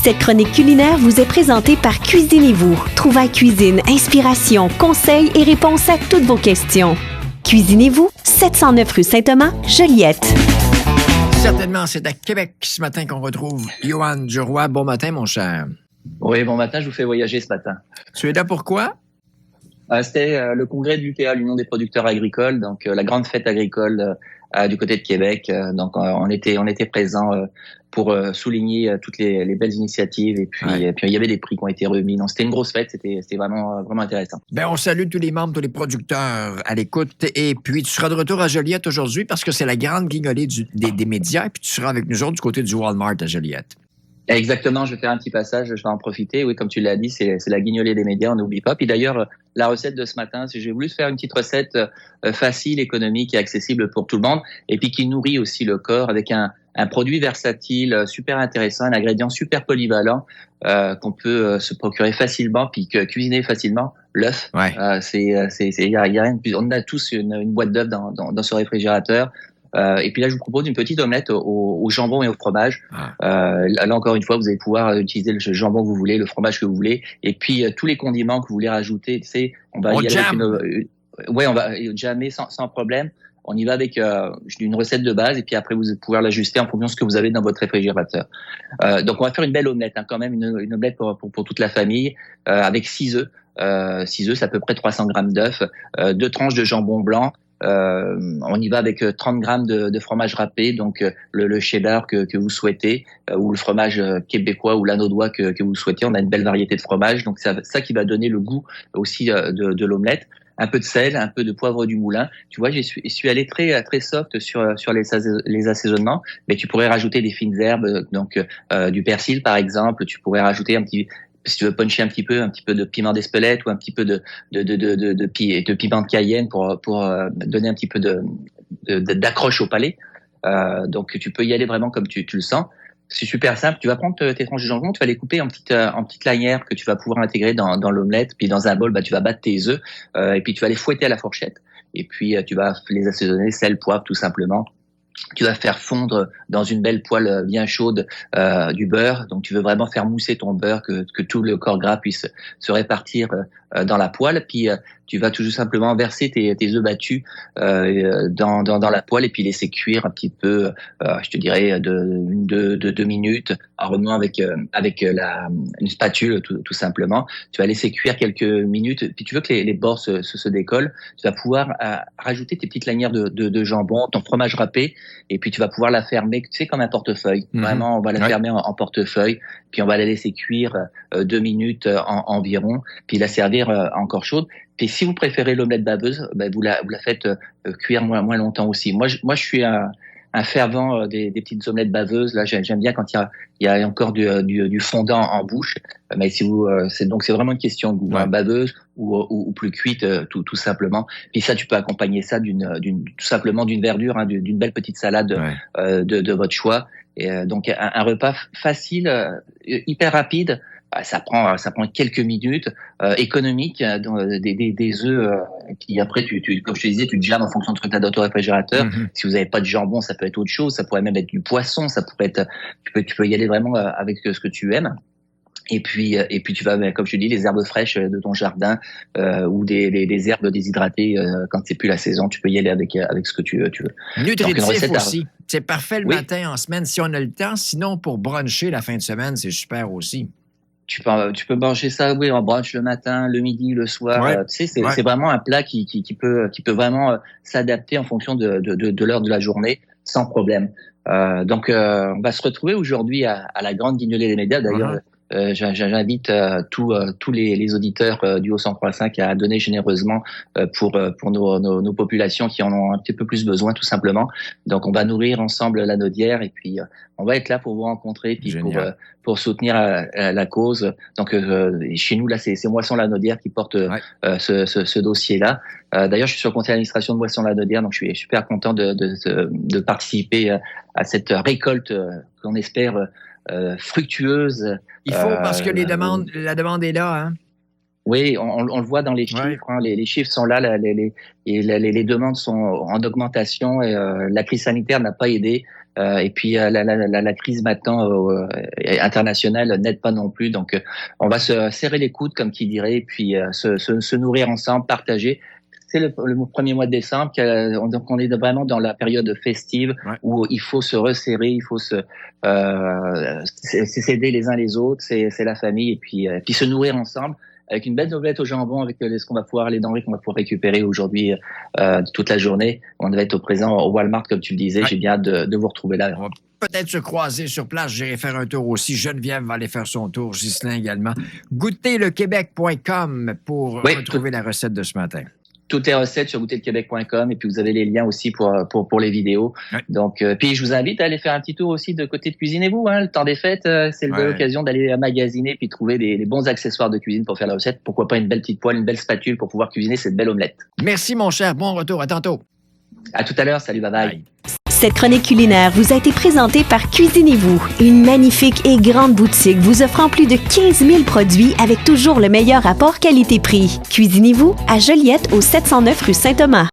Cette chronique culinaire vous est présentée par Cuisinez-vous. Trouvailles cuisine, inspiration, conseils et réponses à toutes vos questions. Cuisinez-vous, 709 rue Saint-Thomas, Joliette. Certainement, c'est à Québec ce matin qu'on retrouve Yohann Duroy. Bon matin, mon cher. Oui, bon matin, je vous fais voyager ce matin. Tu es là pourquoi? C'était le congrès de l'UTA, l'Union des producteurs agricoles, donc la grande fête agricole du côté de Québec. Donc on était présents pour souligner toutes les belles initiatives et puis il y avait des prix qui ont été remis. Donc c'était une grosse fête, c'était vraiment intéressant. Ben on salue tous les membres, tous les producteurs à l'écoute et puis tu seras de retour à Joliette aujourd'hui parce que c'est la grande guignolée des médias et puis tu seras avec nous autres du côté du Walmart à Joliette. Exactement, je vais faire un petit passage, je vais en profiter. Oui, comme tu l'as dit, c'est la guignolée des médias, on n'oublie pas. Puis d'ailleurs, la recette de ce matin, j'ai voulu faire une petite recette facile, économique et accessible pour tout le monde, et puis qui nourrit aussi le corps avec un produit versatile, super intéressant, un ingrédient super polyvalent qu'on peut se procurer facilement, puis cuisiner facilement. L'œuf, ouais. Il y a rien de plus. On a tous une boîte d'œufs dans ce réfrigérateur. Et puis là, je vous propose une petite omelette au jambon et au fromage. Là, encore une fois, vous allez pouvoir utiliser le jambon que vous voulez, le fromage que vous voulez, et puis tous les condiments que vous voulez rajouter. Tu sais, on va y aller avec on va jammer sans problème. On y va avec une recette de base, et puis après, vous allez pouvoir l'ajuster en fonction de ce que vous avez dans votre réfrigérateur. Donc, on va faire une belle omelette, quand même, une omelette pour toute la famille, avec 6 œufs. 6 œufs, c'est à peu près 300 grammes d'œufs, 2 tranches de jambon blanc. On y va avec 30 grammes de fromage râpé, donc le cheddar que vous souhaitez, ou le fromage québécois ou l'anaudois que vous souhaitez. On a une belle variété de fromage, donc ça qui va donner le goût aussi de l'omelette. Un peu de sel, un peu de poivre du moulin. Tu vois, je suis allé très soft sur les assaisonnements, mais tu pourrais rajouter des fines herbes, donc du persil par exemple. Tu pourrais rajouter si tu veux puncher un petit peu de piment d'Espelette ou un petit peu de piment de Cayenne pour donner un petit peu d'accroche au palais. Donc tu peux y aller vraiment comme tu le sens. C'est super simple. Tu vas prendre tes tranches de jambon, tu vas les couper en petites lanières que tu vas pouvoir intégrer dans l'omelette. Puis dans un bol, tu vas battre tes œufs et puis tu vas les fouetter à la fourchette. Et puis tu vas les assaisonner sel, poivre, tout simplement. Tu vas faire fondre dans une belle poêle bien chaude du beurre. Donc, tu veux vraiment faire mousser ton beurre, que tout le corps gras puisse se répartir dans la poêle. Puis, tu vas tout simplement verser tes œufs battus dans la poêle et puis laisser cuire un petit peu, je te dirais, de 2 minutes en remuant avec une spatule tout simplement. Tu vas laisser cuire quelques minutes. Puis, tu veux que les bords se décollent. Tu vas pouvoir rajouter tes petites lanières de jambon, ton fromage râpé. Et puis, tu vas pouvoir la fermer, tu sais, comme un portefeuille. Vraiment, on va la fermer en portefeuille. Puis, on va la laisser cuire 2 minutes environ. Puis, la servir encore chaude. Puis, si vous préférez l'omelette baveuse, vous la faites cuire moins longtemps aussi. Moi, je suis un fervent des petites omelettes baveuses. Là, j'aime bien quand il y a encore du fondant en bouche. Mais si vous, c'est vraiment une question de goût, baveuse ou plus cuite, tout simplement. Puis ça, tu peux accompagner ça tout simplement d'une verdure, d'une belle petite salade de votre choix. Et donc un repas facile, hyper rapide. Ça prend quelques minutes, économique, des œufs qui après comme je te disais, tu te jammes en fonction de ce que tu as dans ton réfrigérateur. Si vous n'avez pas de jambon, ça peut être autre chose, ça pourrait même être du poisson, ça pourrait être, tu peux y aller vraiment avec ce que tu aimes. Et puis tu vas, comme je te dis, les herbes fraîches de ton jardin ou des herbes déshydratées quand c'est plus la saison, tu peux y aller avec ce que tu veux. Nutritif aussi. C'est parfait le matin en semaine si on a le temps. Sinon, pour bruncher la fin de semaine, c'est super aussi. Tu peux manger ça, en brunch le matin, le midi, le soir. Tu sais, c'est vraiment un plat qui peut vraiment s'adapter en fonction de l'heure de la journée sans problème. Donc, on va se retrouver aujourd'hui à la grande guignolée des médias. D'ailleurs, j'invite tous les auditeurs du Haut-103.5 à donner généreusement pour nos populations qui en ont un petit peu plus besoin, tout simplement. Donc, on va nourrir ensemble la Naudière et puis on va être là pour vous rencontrer puis pour soutenir la cause. Donc, chez nous, là, c'est Moisson la Naudière qui porte ce dossier-là. D'ailleurs, je suis sur le conseil d'administration de Moisson la Naudière, donc je suis super content de participer à cette récolte qu'on espère fructueuse. Il faut, parce que la demande est là, hein? Oui, on le voit dans les chiffres. Hein, les chiffres sont là, les demandes sont en augmentation et la crise sanitaire n'a pas aidé. Et puis la crise maintenant internationale n'aide pas non plus. Donc on va se serrer les coudes, comme qui dirait, et puis se nourrir ensemble, partager. C'est le premier mois de décembre, donc on est vraiment dans la période festive où il faut se resserrer, il faut s'aider les uns les autres, c'est la famille, et puis se nourrir ensemble avec une belle omelette au jambon, avec les denrées qu'on va pouvoir récupérer aujourd'hui toute la journée. On va être au présent au Walmart, comme tu le disais. J'ai bien hâte de vous retrouver là. On va peut-être se croiser sur place. J'irai faire un tour aussi. Geneviève va aller faire son tour. Ghislain également. Goûterlequebec.com pour retrouver la recette de ce matin. Toutes les recettes sur goûterlequebec.com, et puis vous avez les liens aussi pour les vidéos. Ouais. Donc, puis je vous invite à aller faire un petit tour aussi de côté de Cuisinez-vous. Hein. Le temps des fêtes, c'est une belle occasion d'aller magasiner puis trouver les bons accessoires de cuisine pour faire la recette. Pourquoi pas une belle petite poêle, une belle spatule pour pouvoir cuisiner cette belle omelette. Merci mon cher, bon retour, à tantôt. À tout à l'heure, salut, bye bye. Cette chronique culinaire vous a été présentée par Cuisinez-vous, une magnifique et grande boutique vous offrant plus de 15 000 produits avec toujours le meilleur rapport qualité-prix. Cuisinez-vous à Joliette au 709 rue Saint-Thomas.